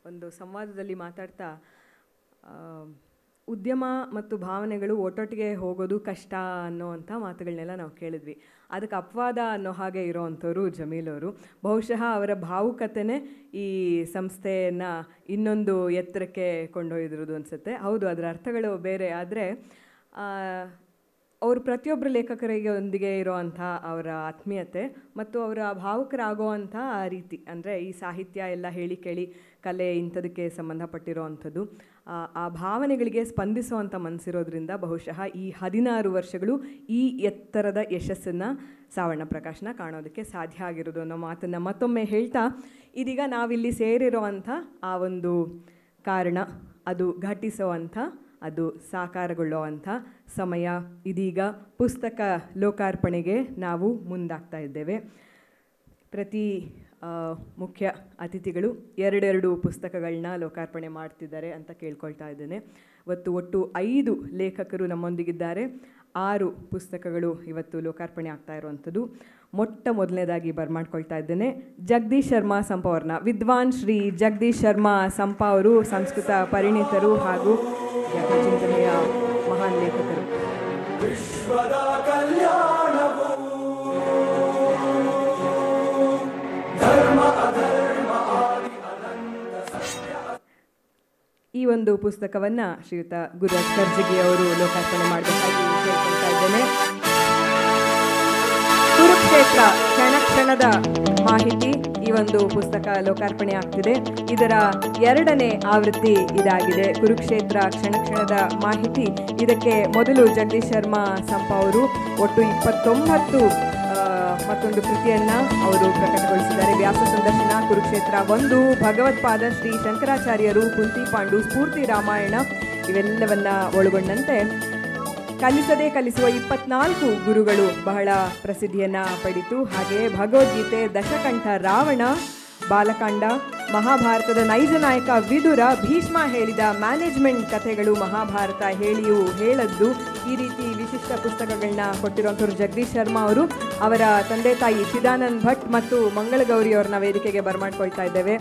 ಒಂದು ಸಂವಾದದಲ್ಲಿ ಮಾತಾಡ್ತಾ ಉದ್ಯಮ ಮತ್ತು ಭಾವನೆಗಳು ಒಟ್ಟೊಟ್ಟಿಗೆ ಹೋಗೋದು ಕಷ್ಟ ಅನ್ನೋವಂಥ ಮಾತುಗಳನ್ನೆಲ್ಲ ನಾವು ಕೇಳಿದ್ವಿ. ಅದಕ್ಕೆ ಅಪವಾದ ಅನ್ನೋ ಹಾಗೆ ಇರೋವಂಥವ್ರು ಜಮೀಲ್ ಅವರು. ಬಹುಶಃ ಅವರ ಭಾವುಕತೆನೇ ಈ ಸಂಸ್ಥೆಯನ್ನು ಇನ್ನೊಂದು ಎತ್ತರಕ್ಕೆ ಕೊಂಡೊಯ್ದಿರೋದು ಅನಿಸುತ್ತೆ. ಹೌದು, ಅದರ ಅರ್ಥಗಳು ಬೇರೆ, ಆದರೆ ಅವರು ಪ್ರತಿಯೊಬ್ಬರು ಲೇಖಕರಿಗೊಂದಿಗೆ ಇರೋವಂಥ ಅವರ ಆತ್ಮೀಯತೆ ಮತ್ತು ಅವರ ಭಾವುಕರಾಗುವಂಥ ಆ ರೀತಿ, ಅಂದರೆ ಈ ಸಾಹಿತ್ಯ ಎಲ್ಲ ಹೇಳಿ ಕೇಳಿ ಕಲೆ ಇಂಥದಕ್ಕೆ ಸಂಬಂಧಪಟ್ಟಿರೋವಂಥದ್ದು, ಆ ಭಾವನೆಗಳಿಗೆ ಸ್ಪಂದಿಸುವಂಥ ಮನಸ್ಸಿರೋದ್ರಿಂದ ಬಹುಶಃ ಈ 16 ವರ್ಷಗಳು ಈ ಎತ್ತರದ ಯಶಸ್ಸನ್ನು ಸಾವಣ್ಣ ಪ್ರಕಾಶ್ನ ಕಾಣೋದಕ್ಕೆ ಸಾಧ್ಯ ಆಗಿರೋದು ಅನ್ನೋ ಮಾತನ್ನು ಮತ್ತೊಮ್ಮೆ ಹೇಳ್ತಾ, ಇದೀಗ ನಾವಿಲ್ಲಿ ಸೇರಿರುವಂಥ ಆ ಒಂದು ಕಾರಣ, ಅದು ಘಟಿಸುವಂಥ, ಅದು ಸಾಕಾರಗೊಳ್ಳುವಂಥ ಸಮಯ ಇದೀಗ. ಪುಸ್ತಕ ಲೋಕಾರ್ಪಣೆಗೆ ನಾವು ಮುಂದಾಗ್ತಾ ಇದ್ದೇವೆ. ಪ್ರತಿ ಮುಖ್ಯ ಅತಿಥಿಗಳು 2 ಪುಸ್ತಕಗಳನ್ನ ಲೋಕಾರ್ಪಣೆ ಮಾಡ್ತಿದ್ದಾರೆ ಅಂತ ಕೇಳ್ಕೊಳ್ತಾ ಇದ್ದೇನೆ. ಒಟ್ಟು 5 ಲೇಖಕರು ನಮ್ಮೊಂದಿಗಿದ್ದಾರೆ. 6 ಪುಸ್ತಕಗಳು ಇವತ್ತು ಲೋಕಾರ್ಪಣೆ ಆಗ್ತಾ ಇರುವಂಥದ್ದು. ಮೊದಲನೇದಾಗಿ ಬರ್ಮಾಡ್ಕೊಳ್ತಾ ಇದ್ದೇನೆ ಜಗದೀಶ್ ಶರ್ಮಾ ಸಂಪ ಅವ್ರನ್ನ. ವಿದ್ವಾನ್ ಶ್ರೀ ಜಗದೀಶ್ ಶರ್ಮಾ ಸಂಪ ಅವರು ಸಂಸ್ಕೃತ ಪರಿಣಿತರು ಹಾಗೂ ಚಿಂತನೆಯ ಮಹಾನ್ ಲೇಖಕರು. ವಿಶ್ವದ ಕಲ್ಯಾಣವು ಧರ್ಮ ಅಧರ್ಮ ಆದಿ ಅನಂತ ಸತ್ಯ. ಈ ಒಂದು ಪುಸ್ತಕವನ್ನು ಶ್ರೀಯುತ ಗುರುರಾಜ್ ಕರ್ಜಗಿ ಅವರು ಲೋಕಾರ್ಪಣೆ ಮಾಡಬೇಕಾಗಿ ಕೇಳ್ಕೊಳ್ತಾ ಇದ್ದೇನೆ. ಕುರುಕ್ಷೇತ್ರ ಕ್ಷಣದ ಮಾಹಿತಿ, ಈ ಒಂದು ಪುಸ್ತಕ ಲೋಕಾರ್ಪಣೆ ಆಗ್ತಿದೆ. ಇದರ 2ನೇ ಆವೃತ್ತಿ ಇದಾಗಿದೆ, ಕುರುಕ್ಷೇತ್ರ ಕ್ಷಣದ ಮಾಹಿತಿ. ಇದಕ್ಕೆ ಮೊದಲು ಜಗದೀಶ್ ಶರ್ಮಾ ಸಂಪ ಅವರು ಒಟ್ಟು 29 ಮತ್ತೊಂದು ಕೃತಿಯನ್ನು ಅವರು ಪ್ರಕಟಗೊಳಿಸಿದ್ದಾರೆ. ವ್ಯಾಸ ಸಂದರ್ಶನ, ಕುರುಕ್ಷೇತ್ರ 1, ಭಗವತ್ಪಾದ ಶ್ರೀ ಶಂಕರಾಚಾರ್ಯರು, ಕುಂತಿ ಪಾಂಡು, ಸ್ಫೂರ್ತಿ ರಾಮಾಯಣ ಇವೆಲ್ಲವನ್ನ ಒಳಗೊಂಡಂತೆ ಕಲಿಸದೇ ಕಲಿಸುವ 24 ಗುರುಗಳು ಬಹಳ ಪ್ರಸಿದ್ಧಿಯನ್ನು ಪಡೆಯಿತು. ಹಾಗೆಯೇ ಭಗವದ್ಗೀತೆ, ದಶಕಂಠ ರಾವಣ, ಬಾಲಕಾಂಡ, ಮಹಾಭಾರತದ ನೈಜ ನಾಯಕ ವಿದುರ, ಭೀಷ್ಮ ಹೇಳಿದ ಮ್ಯಾನೇಜ್ಮೆಂಟ್ ಕಥೆಗಳು, ಮಹಾಭಾರತ ಹೇಳಿಯೂ ಹೇಳದ್ದು, ಈ ರೀತಿ ವಿಶಿಷ್ಟ ಪುಸ್ತಕಗಳನ್ನ ಕೊಟ್ಟಿರುವಂಥವ್ರು ಜಗದೀಶ್ ಶರ್ಮಾ ಅವರು. ಅವರ ತಂದೆ ತಾಯಿ ಚಿದಾನಂದ್ ಭಟ್ ಮತ್ತು ಮಂಗಳಗೌರಿ ಅವ್ರನ್ನ ವೇದಿಕೆಗೆ ಬರ್ಮಾಡ್ಕೊಳ್ತಾ ಇದ್ದೇವೆ.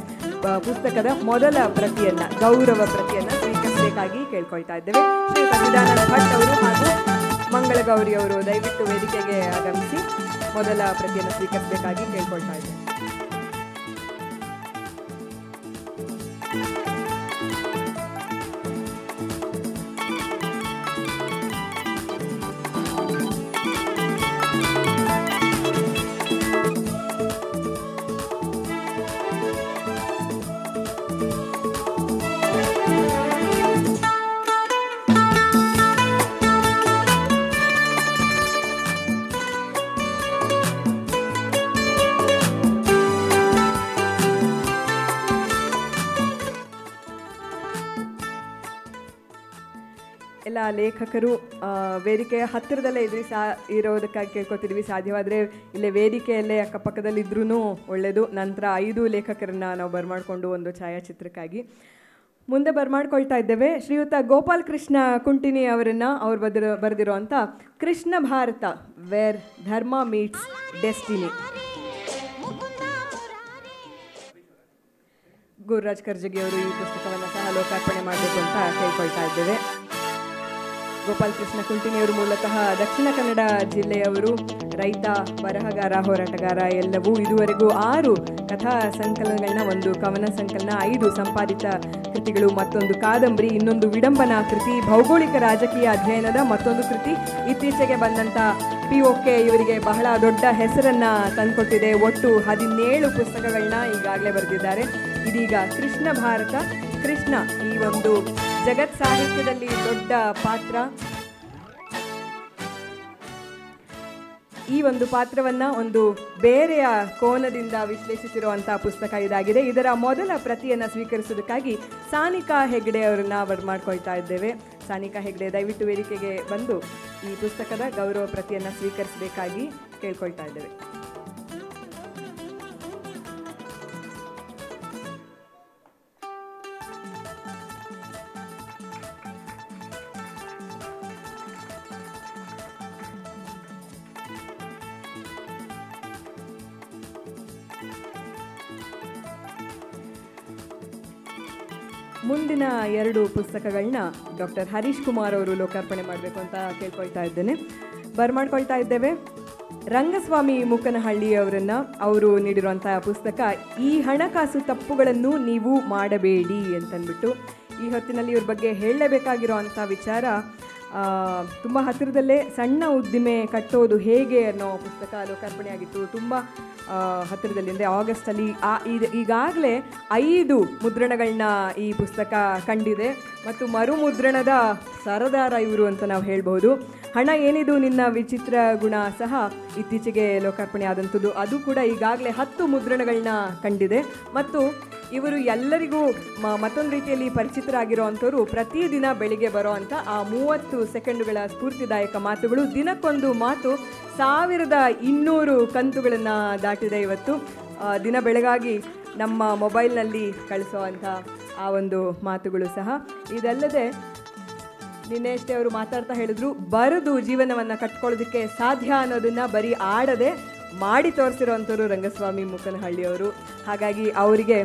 ಪುಸ್ತಕದ ಮೊದಲ ಪ್ರತಿಯನ್ನು, ಗೌರವ ಪ್ರತಿಯನ್ನು ಸ್ವೀಕರಿಸಬೇಕಾಗಿ ಕೇಳ್ಕೊಳ್ತಾ ಇದ್ದೇವೆ. ಶ್ರೀ ಚಿದಾನಂದ್ ಭಟ್ ಅವರು ಹಾಗೂ ಮಂಗಳಗೌರಿ ಅವರು ದಯವಿಟ್ಟು ವೇದಿಕೆಗೆ ಆಗಮಿಸಿ ಮೊದಲ ಪ್ರತಿಯನ್ನು ಸ್ವೀಕರಿಸಬೇಕಾಗಿ ಕೇಳ್ಕೊಳ್ತಾ ಇದ್ದೇವೆ. ಎಲ್ಲ ಲೇಖಕರು ವೇದಿಕೆಯ ಹತ್ತಿರದಲ್ಲೇ ಇರೋದಕ್ಕಾಗಿ ಕೇಳ್ಕೊತಿದ್ವಿ. ಸಾಧ್ಯವಾದರೆ ಇಲ್ಲೇ ವೇದಿಕೆಯಲ್ಲೇ ಅಕ್ಕಪಕ್ಕದಲ್ಲಿ ಇದ್ರೂ ಒಳ್ಳೆಯದು. ನಂತರ 5 ಲೇಖಕರನ್ನು ನಾವು ಬರ್ಮಾಡಿಕೊಂಡು ಒಂದು ಛಾಯಾಚಿತ್ರಕ್ಕಾಗಿ ಮುಂದೆ ಬರ್ಮಾಡ್ಕೊಳ್ತಾ ಇದ್ದೇವೆ. ಶ್ರೀಯುತ ಗೋಪಾಲ್ ಕೃಷ್ಣ ಕುಂಟಿನಿ ಅವರನ್ನು ಬರೆದಿರುವಂಥ ಕೃಷ್ಣ ಭಾರತ, ವೇರ್ ಧರ್ಮ ಮೀಟ್ಸ್ ಡೆಸ್ಟಿನಿ, ಗುರುರಾಜ್ ಕರ್ಜಗಿ ಅವರು ಈ ಪುಸ್ತಕವನ್ನು ಸಹ ಲೋಕಾರ್ಪಣೆ ಮಾಡಬೇಕು ಅಂತ ಕೇಳ್ಕೊಳ್ತಾ ಇದ್ದೇವೆ. ಗೋಪಾಲ್ ಕೃಷ್ಣ ಕುಂಟಿನಿಯವರು ಮೂಲತಃ ದಕ್ಷಿಣ ಕನ್ನಡ ಜಿಲ್ಲೆಯವರು. ರೈತ, ಬರಹಗಾರ, ಹೋರಾಟಗಾರ ಎಲ್ಲವೂ. ಇದುವರೆಗೂ 6 ಕಥಾ ಸಂಕಲನಗಳನ್ನ, 1 ಕವನ ಸಂಕಲನ, 5 ಸಂಪಾದಿತ ಕೃತಿಗಳು, ಮತ್ತೊಂದು ಕಾದಂಬರಿ, ಇನ್ನೊಂದು ವಿಡಂಬನಾ ಕೃತಿ, ಭೌಗೋಳಿಕ ರಾಜಕೀಯ ಅಧ್ಯಯನದ ಮತ್ತೊಂದು ಕೃತಿ. ಇತ್ತೀಚೆಗೆ ಬಂದಂಥ POK ಇವರಿಗೆ ಬಹಳ ದೊಡ್ಡ ಹೆಸರನ್ನು ತಂದುಕೊಟ್ಟಿದೆ. ಒಟ್ಟು 17 ಪುಸ್ತಕಗಳನ್ನ ಈಗಾಗಲೇ ಬರೆದಿದ್ದಾರೆ. ಇದೀಗ ಕೃಷ್ಣ ಭಾರತ, ಕೃಷ್ಣ ಈ ಒಂದು ಜಗತ್ ಸಾಹಿತ್ಯದಲ್ಲಿ ದೊಡ್ಡ ಪಾತ್ರ, ಈ ಒಂದು ಪಾತ್ರವನ್ನು ಒಂದು ಬೇರೆಯ ಕೋನದಿಂದ ವಿಶ್ಲೇಷಿಸಿರುವಂಥ ಪುಸ್ತಕ ಇದಾಗಿದೆ. ಇದರ ಮೊದಲ ಪ್ರತಿಯನ್ನು ಸ್ವೀಕರಿಸೋದಕ್ಕಾಗಿ ಸಾನಿಕಾ ಹೆಗ್ಡೆ ಅವರನ್ನ ಬರ್ಮಾಡ್ಕೊಳ್ತಾ ಇದ್ದೇವೆ. ಸಾನಿಕಾ ಹೆಗ್ಡೆ ದಯವಿಟ್ಟು ವೇದಿಕೆಗೆ ಬಂದು ಈ ಪುಸ್ತಕದ ಗೌರವ ಪ್ರತಿಯನ್ನು ಸ್ವೀಕರಿಸಬೇಕಾಗಿ ಕೇಳ್ಕೊಳ್ತಾ ಇದ್ದೇವೆ. ಮುಂದಿನ 2 ಪುಸ್ತಕಗಳನ್ನ ಡಾಕ್ಟರ್ ಹರೀಶ್ ಕುಮಾರ್ ಅವರು ಲೋಕಾರ್ಪಣೆ ಮಾಡಬೇಕು ಅಂತ ಕೇಳ್ಕೊಳ್ತಾ ಇದ್ದೇನೆ. ಬರ್ಮಾಡ್ಕೊಳ್ತಾ ಇದ್ದೇವೆ. ರಂಗಸ್ವಾಮಿ ಮುಕನಹಳ್ಳಿ ಅವರು ನೀಡಿರುವಂತಹ ಪುಸ್ತಕ ಈ ಹಣಕಾಸು ತಪ್ಪುಗಳನ್ನು ನೀವು ಮಾಡಬೇಡಿ ಅಂತಂದ್ಬಿಟ್ಟು. ಈ ಹೊತ್ತಿನಲ್ಲಿ ಇವ್ರ ಬಗ್ಗೆ ಹೇಳಲೇಬೇಕಾಗಿರೋ ಅಂಥ ವಿಚಾರ, ತುಂಬ ಹತ್ತಿರದಲ್ಲೇ ಸಣ್ಣ ಉದ್ದಿಮೆ ಕಟ್ಟೋದು ಹೇಗೆ ಅನ್ನೋ ಪುಸ್ತಕ ಲೋಕಾರ್ಪಣೆ ಆಗಿತ್ತು. ತುಂಬ ಹತ್ತಿರದಲ್ಲಿ ಅಂದರೆ ಆಗಸ್ಟಲ್ಲಿ ಈಗಾಗಲೇ 5 ಮುದ್ರಣಗಳನ್ನ ಈ ಪುಸ್ತಕ ಕಂಡಿದೆ ಮತ್ತು ಮರುಮುದ್ರಣದ ಸರದಾರ ಇವರು ಅಂತ ನಾವು ಹೇಳ್ಬೋದು. ಹಣ ಏನಿದು ನಿನ್ನ ವಿಚಿತ್ರ ಗುಣ ಸಹ ಇತ್ತೀಚೆಗೆ ಲೋಕಾರ್ಪಣೆ ಆದಂಥದ್ದು. ಅದು ಕೂಡ ಈಗಾಗಲೇ 10 ಮುದ್ರಣಗಳನ್ನ ಕಂಡಿದೆ ಮತ್ತು ಇವರು ಎಲ್ಲರಿಗೂ ಮತ್ತೊಂದು ರೀತಿಯಲ್ಲಿ ಪರಿಚಿತರಾಗಿರೋ ಅಂಥವ್ರು. ಪ್ರತಿದಿನ ಬೆಳಿಗ್ಗೆ ಬರೋ ಅಂಥ ಆ 30 ಸೆಕೆಂಡುಗಳ ಸ್ಫೂರ್ತಿದಾಯಕ ಮಾತುಗಳು, ದಿನಕ್ಕೊಂದು ಮಾತು 1200 ಕಂತುಗಳನ್ನು ದಾಟಿದೆ ಇವತ್ತು. ದಿನ ಬೆಳಗಾಗಿ ನಮ್ಮ ಮೊಬೈಲ್ನಲ್ಲಿ ಕಳಿಸೋ ಅಂಥ ಆ ಒಂದು ಮಾತುಗಳು ಸಹ. ಇದಲ್ಲದೆ ನಿನ್ನೆ ಅಷ್ಟೇ ಅವರು ಮಾತಾಡ್ತಾ ಹೇಳಿದ್ರು, ಬರೆದು ಜೀವನವನ್ನು ಕಟ್ಕೊಳ್ಳೋದಕ್ಕೆ ಸಾಧ್ಯ ಅನ್ನೋದನ್ನು ಬರೀ ಆಡದೆ ಮಾಡಿ ತೋರಿಸಿರೋ ಅಂಥವ್ರು ರಂಗಸ್ವಾಮಿ ಮುಕನಹಳ್ಳಿಯವರು. ಹಾಗಾಗಿ ಅವರಿಗೆ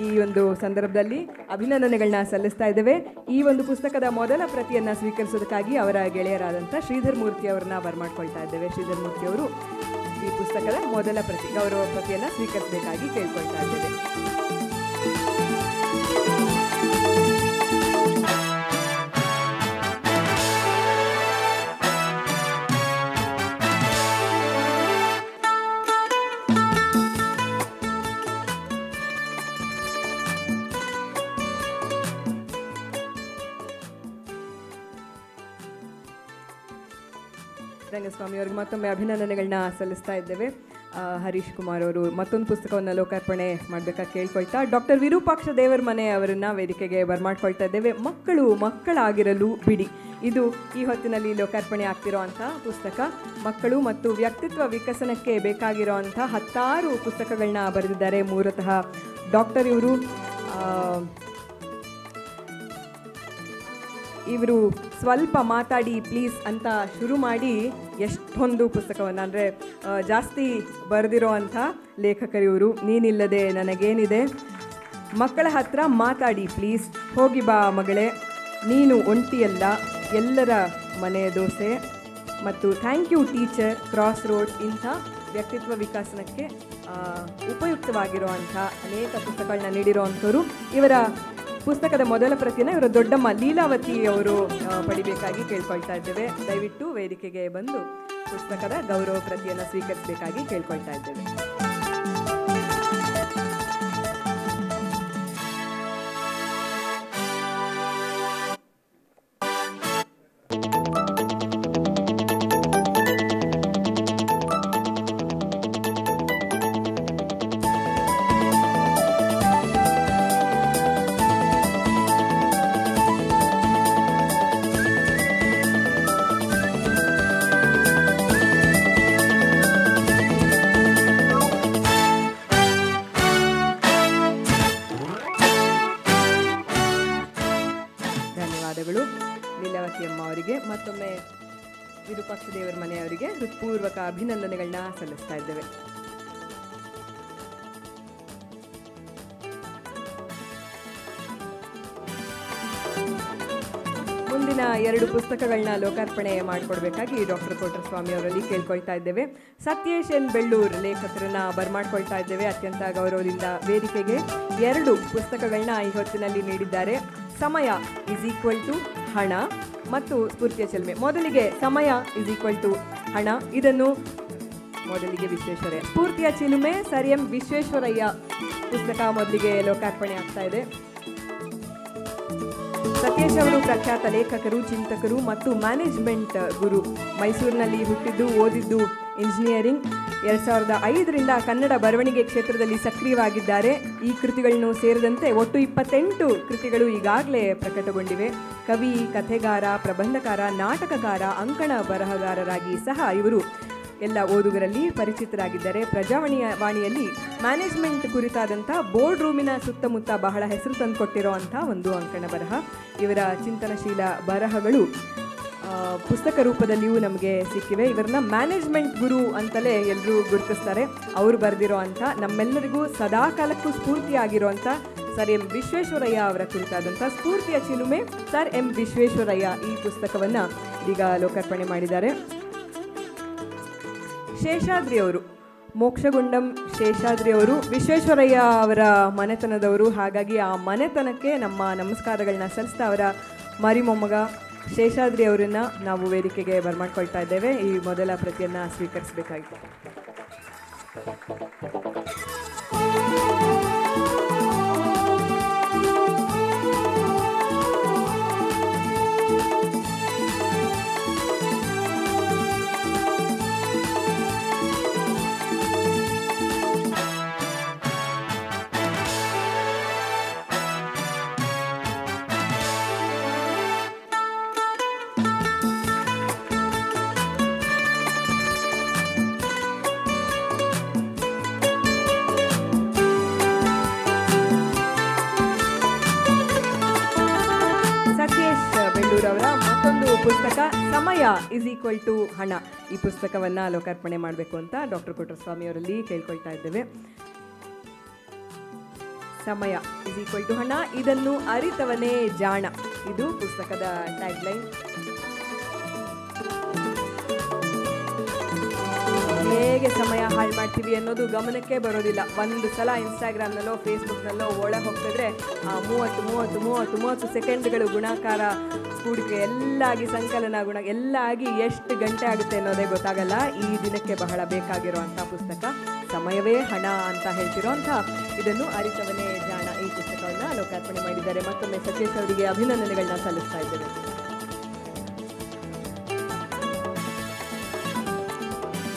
ಈ ಒಂದು ಸಂದರ್ಭದಲ್ಲಿ ಅಭಿನಂದನೆಗಳನ್ನ ಸಲ್ಲಿಸ್ತಾ ಇದ್ದೇವೆ. ಈ ಒಂದು ಪುಸ್ತಕದ ಮೊದಲ ಪ್ರತಿಯನ್ನು ಸ್ವೀಕರಿಸೋದಕ್ಕಾಗಿ ಅವರ ಗೆಳೆಯರಾದಂಥ ಶ್ರೀಧರ್ ಮೂರ್ತಿ ಅವರನ್ನ ಬರ್ಮಾಡ್ಕೊಳ್ತಾ ಇದ್ದೇವೆ. ಶ್ರೀಧರ್ ಮೂರ್ತಿ ಅವರು ಈ ಪುಸ್ತಕದ ಮೊದಲ ಗೌರವ ಪ್ರತಿಯನ್ನು ಸ್ವೀಕರಿಸಬೇಕಾಗಿ ಕೇಳ್ಕೊಳ್ತಾ ಇದ್ದೇವೆ. ರಂಗಸ್ವಾಮಿ ಅವ್ರಿಗೆ ಮತ್ತೊಮ್ಮೆ ಅಭಿನಂದನೆಗಳನ್ನ ಸಲ್ಲಿಸ್ತಾ ಇದ್ದೇವೆ. ಹರೀಶ್ ಕುಮಾರ್ ಅವರು ಮತ್ತೊಂದು ಪುಸ್ತಕವನ್ನು ಲೋಕಾರ್ಪಣೆ ಮಾಡಬೇಕಾಗಿ ಕೇಳ್ಕೊಳ್ತಾ ಡಾಕ್ಟರ್ ವಿರೂಪಾಕ್ಷ ದೇವರಮನೆ ಅವರನ್ನು ವೇದಿಕೆಗೆ ಬರ್ಮಾಡ್ಕೊಳ್ತಾ ಇದ್ದೇವೆ. ಮಕ್ಕಳಾಗಿರಲು ಬಿಡಿ, ಇದು ಈ ಹೊತ್ತಿನಲ್ಲಿ ಲೋಕಾರ್ಪಣೆ ಆಗ್ತಿರೋ ಅಂಥ ಪುಸ್ತಕ. ಮಕ್ಕಳು ಮತ್ತು ವ್ಯಕ್ತಿತ್ವ ವಿಕಸನಕ್ಕೆ ಬೇಕಾಗಿರೋ ಅಂಥ 10 ಪುಸ್ತಕಗಳನ್ನ ಬರೆದಿದ್ದಾರೆ. ಮೂಲತಃ ಡಾಕ್ಟರ್ ಇವರು ಸ್ವಲ್ಪ ಮಾತಾಡಿ ಪ್ಲೀಸ್ ಅಂತ ಶುರು ಮಾಡಿ ಎಷ್ಟೊಂದು ಪುಸ್ತಕವನ್ನು, ಅಂದರೆ ಜಾಸ್ತಿ ಬರೆದಿರೋ ಅಂಥ ಲೇಖಕರು ಇವರು. ನೀನಿಲ್ಲದೆ ನನಗೇನಿದೆ, ಮಕ್ಕಳ ಹತ್ರ ಮಾತಾಡಿ ಪ್ಲೀಸ್, ಹೋಗಿ ಬಾ ಮಗಳೇ, ನೀನು ಒಂಟಿಯಲ್ಲ, ಎಲ್ಲರ ಮನೆ ದೋಸೆ ಮತ್ತು thank you teacher, cross roads, ಇಂಥ ವ್ಯಕ್ತಿತ್ವ ವಿಕಾಸನಕ್ಕೆ ಉಪಯುಕ್ತವಾಗಿರುವಂಥ ಅನೇಕ ಪುಸ್ತಕಗಳನ್ನ ನೀಡಿರೋ ಅಂಥವ್ರು. ಇವರ ಪುಸ್ತಕದ ಮೊದಲ ಪ್ರತಿಯನ್ನು ಇವರ ದೊಡ್ಡಮ್ಮ ಲೀಲಾವತಿ ಅವರು ಪಡಿಬೇಕಾಗಿ ಕೇಳ್ಕೊಳ್ತಾ ಇದ್ದೇವೆ. ದಯವಿಟ್ಟು ವೇದಿಕೆಗೆ ಬಂದು ಪುಸ್ತಕದ ಗೌರವ ಪ್ರತಿಯನ್ನು ಸ್ವೀಕರಿಸಬೇಕಾಗಿ ಕೇಳ್ಕೊಳ್ತಾ ಇದ್ದೇವೆ. ಲೀಲಾವತಿಯಮ್ಮ ಅವರಿಗೆ ಮತ್ತೊಮ್ಮೆ ವಿರೂಪಾಕ್ಷ ದೇವರಮನೆ ಅವರಿಗೆ ಹೃತ್ಪೂರ್ವಕ ಅಭಿನಂದನೆಗಳನ್ನ ಸಲ್ಲಿಸ್ತಾ ಇದ್ದೇವೆ. ಮುಂದಿನ 2 ಪುಸ್ತಕಗಳನ್ನ ಲೋಕಾರ್ಪಣೆ ಮಾಡಿಕೊಡ್ಬೇಕಾಗಿ ಡಾಕ್ಟರ್ ಕೋಟರಸ್ವಾಮಿ ಅವರಲ್ಲಿ ಕೇಳ್ಕೊಳ್ತಾ ಇದ್ದೇವೆ. ಸತ್ಯೇಶ್ ಎನ್ ಬೆಳ್ಳೂರ್ ಲೇಖಕರನ್ನ ಬರ್ಮಾಡ್ಕೊಳ್ತಾ ಇದ್ದೇವೆ. ಅತ್ಯಂತ ಗೌರವದಿಂದ ವೇದಿಕೆಗೆ 2 ಪುಸ್ತಕಗಳನ್ನ ಈ ಹೊತ್ತಿನಲ್ಲಿ ನೀಡಿದ್ದಾರೆ. ಸಮಯ = ಹಣ ಮತ್ತು ಸ್ಫೂರ್ತಿಯ ಚೆಲುಮೆ. ಮೊದಲಿಗೆ ಸಮಯ = ಹಣ, ಇದನ್ನು ಮೊದಲಿಗೆ ವಿಶ್ವೇಶ್ವರಯ್ಯ. ಸ್ಫೂರ್ತಿಯ ಚಿಲುಮೆ ಸರ್ ಎಂ ವಿಶ್ವೇಶ್ವರಯ್ಯ ಪುಸ್ತಕ ಮೊದಲಿಗೆ ಲೋಕಾರ್ಪಣೆ ಆಗ್ತಾ ಇದೆ. ಸತ್ಯೇಶ್ ಅವರು ಪ್ರಖ್ಯಾತ ಲೇಖಕರು, ಚಿಂತಕರು ಮತ್ತು ಮ್ಯಾನೇಜ್ಮೆಂಟ್ ಗುರು. ಮೈಸೂರಿನಲ್ಲಿ ಹುಟ್ಟಿದ್ದು, ಓದಿದ್ದು ಇಂಜಿನಿಯರಿಂಗ್. 2005ರಿಂದ ಕನ್ನಡ ಬರವಣಿಗೆ ಕ್ಷೇತ್ರದಲ್ಲಿ ಸಕ್ರಿಯವಾಗಿದ್ದಾರೆ. ಈ ಕೃತಿಗಳನ್ನು ಸೇರಿದಂತೆ ಒಟ್ಟು 28 ಕೃತಿಗಳು ಈಗಾಗಲೇ ಪ್ರಕಟಗೊಂಡಿವೆ. ಕವಿ, ಕಥೆಗಾರ, ಪ್ರಬಂಧಕಾರ, ನಾಟಕಕಾರ, ಅಂಕಣ ಬರಹಗಾರರಾಗಿ ಸಹ ಇವರು ಎಲ್ಲ ಓದುಗರಲ್ಲಿ ಪರಿಚಿತರಾಗಿದ್ದಾರೆ. ಪ್ರಜಾವಾಣಿಯಲ್ಲಿ ಮ್ಯಾನೇಜ್ಮೆಂಟ್ ಕುರಿತಾದಂಥ ಬೋರ್ಡ್ ರೂಮಿನ ಸುತ್ತಮುತ್ತ ಬಹಳ ಹೆಸರು ತಂದುಕೊಟ್ಟಿರೋ ಅಂಥ ಒಂದು ಅಂಕಣ ಬರಹ. ಇವರ ಚಿಂತನಶೀಲ ಬರಹಗಳು ಪುಸ್ತಕ ರೂಪದಲ್ಲಿಯೂ ನಮಗೆ ಸಿಕ್ಕಿವೆ. ಇವರನ್ನ ಮ್ಯಾನೇಜ್ಮೆಂಟ್ ಗುರು ಅಂತಲೇ ಎಲ್ಲರೂ ಗುರುತಿಸ್ತಾರೆ. ಅವರು ಬರೆದಿರೋ ಅಂಥ, ನಮ್ಮೆಲ್ಲರಿಗೂ ಸದಾಕಾಲಕ್ಕೂ ಸ್ಫೂರ್ತಿಯಾಗಿರೋ ಅಂಥ ಸರ್ ಎಂ ವಿಶ್ವೇಶ್ವರಯ್ಯ ಅವರ ಕುರಿತಾದಂಥ ಸ್ಫೂರ್ತಿಯ ಚಿಲುಮೆ ಸರ್ ಎಂ ವಿಶ್ವೇಶ್ವರಯ್ಯ ಈ ಪುಸ್ತಕವನ್ನು ಈಗ ಲೋಕಾರ್ಪಣೆ ಮಾಡಿದ್ದಾರೆ. ಶೇಷಾದ್ರಿ ಅವರು, ಮೋಕ್ಷಗುಂಡಂ ಶೇಷಾದ್ರಿ ಅವರು ವಿಶ್ವೇಶ್ವರಯ್ಯ ಅವರ ಮನೆತನದವರು. ಹಾಗಾಗಿ ಆ ಮನೆತನಕ್ಕೆ ನಮ್ಮ ನಮಸ್ಕಾರಗಳನ್ನ ಸಲ್ಲಿಸ್ತಾ ಅವರ ಮರಿಮೊಮ್ಮಗ ಶೇಷಾದ್ರಿ ಅವರನ್ನು ನಾವು ವೇದಿಕೆಗೆ ಬರಮಾಡ್ಕೊಳ್ತಾ ಇದ್ದೇವೆ. ಈ ಮೊದಲ ಪ್ರತಿಯನ್ನು ಸ್ವೀಕರಿಸಬೇಕಾಗಿತ್ತು. ಅವರ ಮತ್ತೊಂದು ಪುಸ್ತಕ ಸಮಯ = ಹಣ. ಈ ಪುಸ್ತಕವನ್ನ ಲೋಕಾರ್ಪಣೆ ಮಾಡಬೇಕು ಅಂತ ಡಾಕ್ಟರ್ ಕೊಟ್ರಸ್ವಾಮಿ ಅವರಲ್ಲಿ ಕೇಳ್ಕೊಳ್ತಾ ಇದ್ದೇವೆ. ಸಮಯ = ಹಣ, ಇದನ್ನು ಅರಿತವನೇ ಜಾಣ, ಇದು ಪುಸ್ತಕದ ಟ್ಯಾಗ್ಲೈನ್. ಹೇಗೆ ಸಮಯ ಹಾಳು ಮಾಡ್ತೀವಿ ಅನ್ನೋದು ಗಮನಕ್ಕೆ ಬರೋದಿಲ್ಲ. ಒಂದು ಸಲ ಇನ್ಸ್ಟಾಗ್ರಾಮ್ನಲ್ಲೋ ಫೇಸ್ಬುಕ್ನಲ್ಲೋ ಒಳಗೆ ಹೋಗ್ತಿದ್ರೆ 30 ಸೆಕೆಂಡ್ಗಳು ಗುಣಾಕಾರ ಕೂಡಿಕೆ ಎಲ್ಲ ಆಗಿ ಸಂಕಲನ ಗುಣ ಎಲ್ಲ ಆಗಿ ಎಷ್ಟು ಗಂಟೆ ಆಗುತ್ತೆ ಅನ್ನೋದೇ ಗೊತ್ತಾಗಲ್ಲ. ಈ ದಿನಕ್ಕೆ ಬಹಳ ಬೇಕಾಗಿರುವಂಥ ಪುಸ್ತಕ ಸಮಯವೇ ಹಣ ಅಂತ ಹೇಳ್ತಿರೋಂಥ ಇದನ್ನು ಅರಿತವನೇ ಜಾಣ ಈ ಪುಸ್ತಕವನ್ನು ಲೋಕಾರ್ಪಣೆ ಮಾಡಿದ್ದಾರೆ. ಮತ್ತೊಮ್ಮೆ ಸತೀಶ್ ಅವರಿಗೆ ಅಭಿನಂದನೆಗಳನ್ನ ಸಲ್ಲಿಸ್ತಾ ಇದ್ದೇವೆ.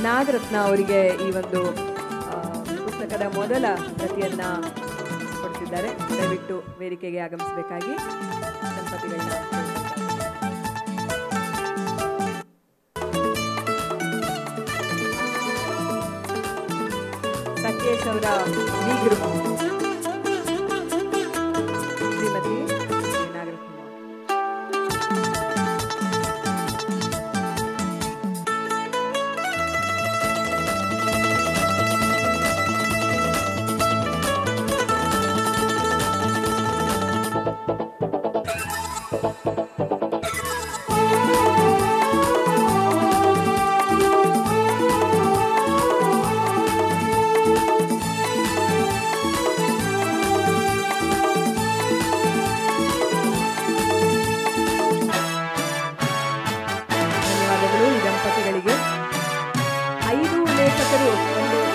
ನಾಗರತ್ನ ಅವರಿಗೆ ಈ ಒಂದು ಪುಸ್ತಕದ ಮೊದಲ ಪ್ರತಿಯನ್ನ ಕೊಡ್ತಿದ್ದಾರೆ. ದಯವಿಟ್ಟು ವೇದಿಕೆಗೆ ಆಗಮಿಸಬೇಕಾಗಿ ದಂಪತಿಗಳನ್ನ ಸತ್ಯೇಶ್ ಅವರ ಬೀಗರು ಶ್ರೀಮತಿ ನಾಗರತ್ನ.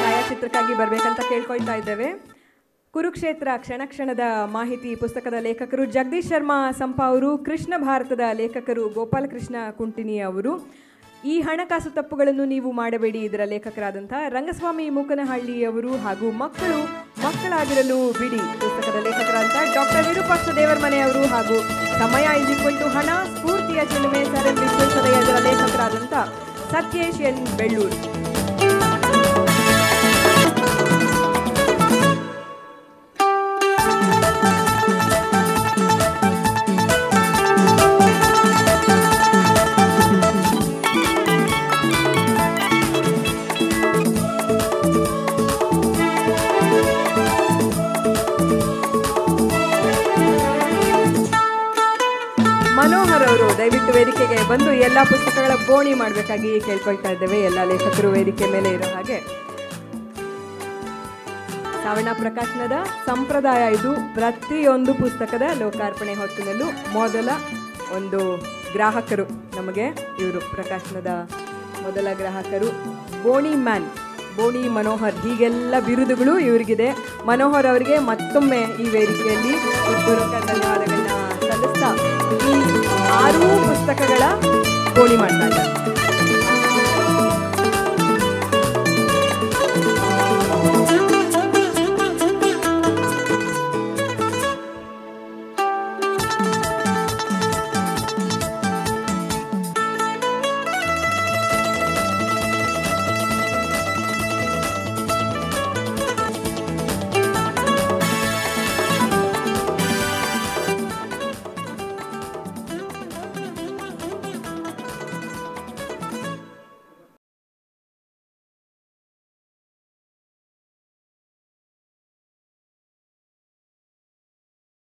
ಛಾಯಾಚಿತ್ರಕ್ಕಾಗಿ ಬರಬೇಕಂತ ಕೇಳ್ಕೊಳ್ತಾ ಇದ್ದೇವೆ. ಕುರುಕ್ಷೇತ್ರ ಕ್ಷಣ ಕ್ಷಣದ ಮಾಹಿತಿ ಪುಸ್ತಕದ ಲೇಖಕರು ಜಗದೀಶ್ ಶರ್ಮಾ ಸಂಪ ಅವರು, ಕೃಷ್ಣ ಭಾರತದ ಲೇಖಕರು ಗೋಪಾಲಕೃಷ್ಣ ಕುಂಟಿನಿ ಅವರು. ಈ ಹಣಕಾಸು ತಪ್ಪುಗಳನ್ನು ನೀವು ಮಾಡಬೇಡಿ ಇದರ ಲೇಖಕರಾದಂಥ ರಂಗಸ್ವಾಮಿ ಮೂಕನಹಳ್ಳಿ ಅವರು ಹಾಗೂ ಮಕ್ಕಳಾಗಿರಲು ಬಿಡಿ ಪುಸ್ತಕದ ಲೇಖಕರಾದಂಥ ಡಾಕ್ಟರ್ ವಿರೂಪಾಕ್ಷ ದೇವರಮನೆ ಅವರು ಹಾಗೂ ಸಮಯ = ಹಣ ಸ್ಫೂರ್ತಿಯ ಚಿಲುಮೆ ಸರ್ ಎಂ ವಿಶ್ವೇಶ್ವರಯ್ಯ ಇದರ ಲೇಖಕರಾದಂಥ ಸತ್ಯೇಶ್ ಎನ್ ಬೆಳ್ಳೂರು. ಮನೋಹರ್ ಅವರು ದಯವಿಟ್ಟು ವೇದಿಕೆಗೆ ಬಂದು ಎಲ್ಲ ಪುಸ್ತಕಗಳ ಬೋಣಿ ಮಾಡಬೇಕಾಗಿ ಕೇಳ್ಕೊಳ್ತಾ ಇದ್ದೇವೆ. ಎಲ್ಲ ಲೇಖಕರು ವೇದಿಕೆ ಮೇಲೆ ಇರೋ ಹಾಗೆ. ಸಾವಣ ಪ್ರಕಾಶನದ ಸಂಪ್ರದಾಯ ಇದು. ಪ್ರತಿಯೊಂದು ಪುಸ್ತಕದ ಲೋಕಾರ್ಪಣೆ ಹೊತ್ತಿನಲ್ಲೂ ಮೊದಲ ಒಂದು ಗ್ರಾಹಕರು ನಮಗೆ ಇವರು ಪ್ರಕಾಶನದ ಮೊದಲ ಗ್ರಾಹಕರು ಬೋಣಿ ಮ್ಯಾನ್, ಬೋಣಿ ಮನೋಹರ್, ಹೀಗೆಲ್ಲ ಬಿರುದುಗಳು ಇವರಿಗಿದೆ. ಮನೋಹರ್ ಅವರಿಗೆ ಮತ್ತೊಮ್ಮೆ ಈ ವೇದಿಕೆಯಲ್ಲಿ ಪೂರ್ವಕ ಧನ್ಯವಾದಗಳನ್ನ ಸಲ್ಲಿಸ್ತಾ ಈ 6 ಪುಸ್ತಕಗಳ ಬೋಣಿ ಮಾಡ್ತಾ ಇದ್ದಾರೆ.